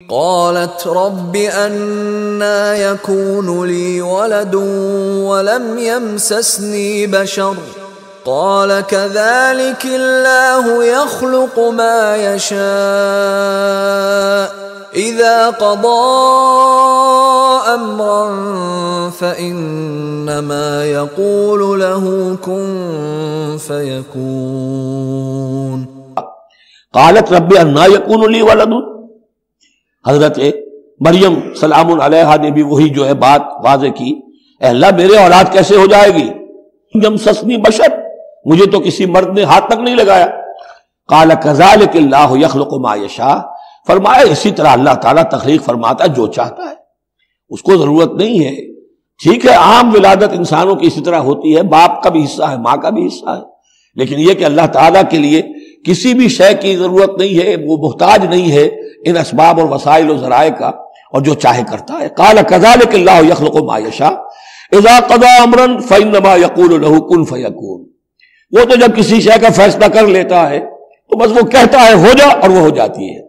قالت رب أنى يكون لي ولد ولم يمسسني بشر قال كذلك الله يخلق ما يشاء إذا قضى أمرا فإنما يقول له كن فيكون. قالت رب أنى يكون لي ولد. حضرت مریم سلام علیہا نے بھی وہی جو ہے بات واضح کی، اے اللہ میرے اولاد کیسے ہو جائے گی؟ یمسسنی بشر، مجھے تو کسی مرد نے ہاتھ تک نہیں لگایا. قال کذالک اللہ یخلق ما یشاء، فرمایا اسی طرح اللہ تعالیٰ تخلیق فرماتا جو چاہتا ہے، اس کو ضرورت نہیں ہے. ٹھیک ہے عام ولادت انسانوں کی اسی طرح ہوتی ہے، باپ کا بھی حصہ ہے ماں کا بھی حصہ ہے، لیکن یہ کہ اللہ تعالیٰ کے لیے کسی بھی شے کی ضرورت نہیں ہے، وہ محتاج نہیں ہے ان اسباب اور وسائل و ذرائع کا، اور جو چاہے کرتا ہے. قال كذلك الله يخلق ما يشاء اذا قضى امرا فانما يقول له كن فيكون. وہ تو جب کسی شے کا فیصلہ کر لیتا ہے تو بس وہ کہتا ہے ہو جا اور وہ ہو جاتی ہے.